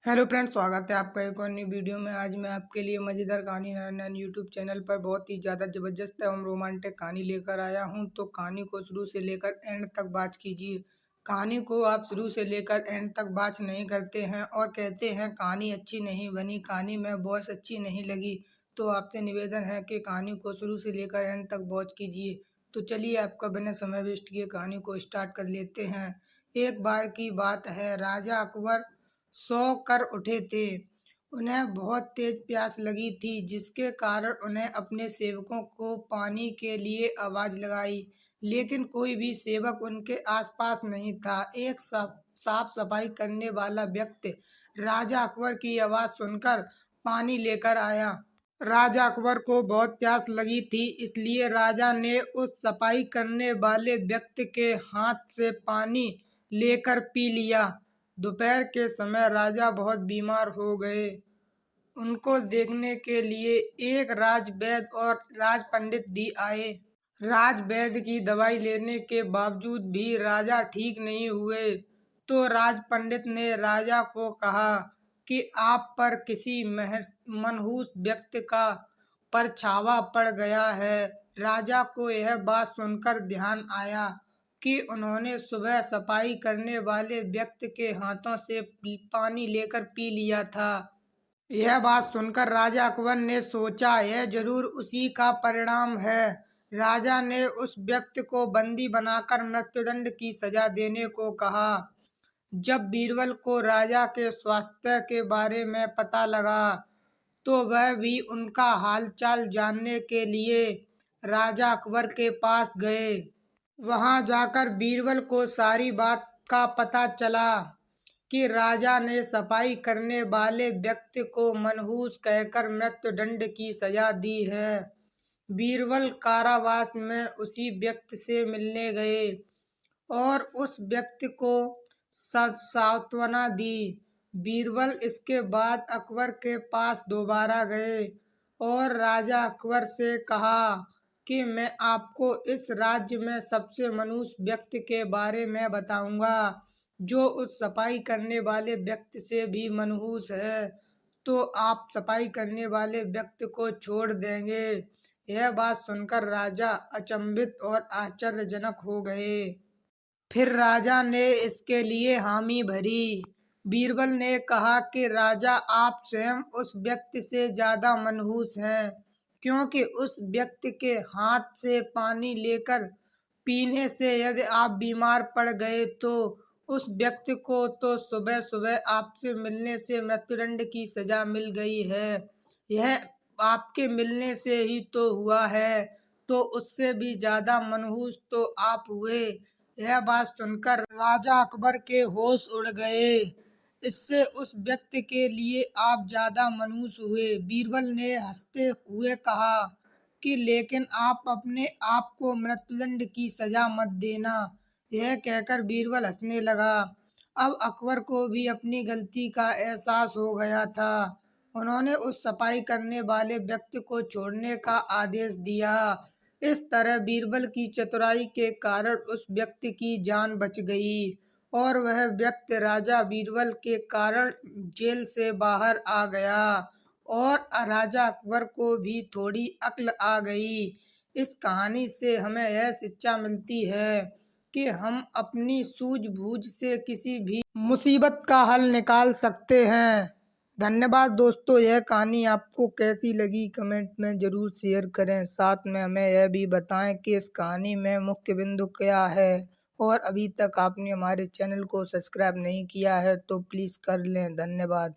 Hello friends, स्वागत है आपका एक और नई वीडियो में। आज मैं आपके लिए मज़ेदार कहानी नारायण यूट्यूब चैनल पर बहुत ही ज़्यादा ज़बरदस्त एवं रोमांटिक कहानी लेकर आया हूं। तो कहानी को शुरू से लेकर एंड तक वॉच कीजिए। कहानी को आप शुरू से लेकर एंड तक वॉच नहीं करते हैं और कहते हैं कहानी अच्छी नहीं बनी, कहानी में बहुत अच्छी नहीं लगी, तो आपसे निवेदन है कि कहानी को शुरू से लेकर एंड तक वॉच कीजिए। तो चलिए आपका बिना समय वेस्ट किए कहानी को स्टार्ट कर लेते हैं। एक बार की बात है, राजा अकबर सो कर उठे थे। उन्हें बहुत तेज प्यास लगी थी, जिसके कारण उन्हें अपने सेवकों को पानी के लिए आवाज लगाई, लेकिन कोई भी सेवक उनके आसपास नहीं था। एक साफ सफाई करने वाला व्यक्ति राजा अकबर की आवाज सुनकर पानी लेकर आया। राजा अकबर को बहुत प्यास लगी थी, इसलिए राजा ने उस सफाई करने वाले व्यक्ति के हाथ से पानी लेकर पी लिया। दोपहर के समय राजा बहुत बीमार हो गए। उनको देखने के लिए एक राजवैद्य और राजपंडित भी आए। राजवैद्य की दवाई लेने के बावजूद भी राजा ठीक नहीं हुए, तो राजपंडित ने राजा को कहा कि आप पर किसी मनहूस व्यक्ति का परछावा पड़ गया है। राजा को यह बात सुनकर ध्यान आया कि उन्होंने सुबह सफाई करने वाले व्यक्ति के हाथों से पानी लेकर पी लिया था। यह बात सुनकर राजा अकबर ने सोचा, यह जरूर उसी का परिणाम है। राजा ने उस व्यक्ति को बंदी बनाकर मृत्युदंड की सजा देने को कहा। जब बीरबल को राजा के स्वास्थ्य के बारे में पता लगा, तो वह भी उनका हालचाल जानने के लिए राजा अकबर के पास गए। वहां जाकर बीरबल को सारी बात का पता चला कि राजा ने सफाई करने वाले व्यक्ति को मनहूस कहकर मृत्युदंड की सजा दी है। बीरबल कारावास में उसी व्यक्ति से मिलने गए और उस व्यक्ति को सांत्वना दी। बीरबल इसके बाद अकबर के पास दोबारा गए और राजा अकबर से कहा कि मैं आपको इस राज्य में सबसे मनहूस व्यक्ति के बारे में बताऊंगा, जो उस सफाई करने वाले व्यक्ति से भी मनहूस है। तो आप सफाई करने वाले व्यक्ति को छोड़ देंगे? यह बात सुनकर राजा अचंभित और आश्चर्यजनक हो गए। फिर राजा ने इसके लिए हामी भरी। बीरबल ने कहा कि राजा, आप स्वयं उस व्यक्ति से ज्यादा मनहूस हैं, क्योंकि उस व्यक्ति के हाथ से पानी लेकर पीने से यदि आप बीमार पड़ गए, तो उस व्यक्ति को तो सुबह सुबह आपसे मिलने से मृत्युदंड की सजा मिल गई है। यह आपके मिलने से ही तो हुआ है, तो उससे भी ज्यादा मनहूस तो आप हुए। यह बात सुनकर राजा अकबर के होश उड़ गए। इससे उस व्यक्ति के लिए आप ज्यादा मनहूस हुए। बीरबल ने हंसते हुए कहा कि लेकिन आप अपने आप को मृत्युदंड की सजा मत देना। यह कहकर बीरबल हंसने लगा। अब अकबर को भी अपनी गलती का एहसास हो गया था। उन्होंने उस सफाई करने वाले व्यक्ति को छोड़ने का आदेश दिया। इस तरह बीरबल की चतुराई के कारण उस व्यक्ति की जान बच गई और वह व्यक्ति राजा बीरबल के कारण जेल से बाहर आ गया और राजा अकबर को भी थोड़ी अक्ल आ गई। इस कहानी से हमें यह शिक्षा मिलती है कि हम अपनी सूझबूझ से किसी भी मुसीबत का हल निकाल सकते हैं। धन्यवाद दोस्तों। यह कहानी आपको कैसी लगी कमेंट में ज़रूर शेयर करें। साथ में हमें यह भी बताएं कि इस कहानी में मुख्य बिंदु क्या है, और अभी तक आपने हमारे चैनल को सब्सक्राइब नहीं किया है तो प्लीज़ कर लें। धन्यवाद।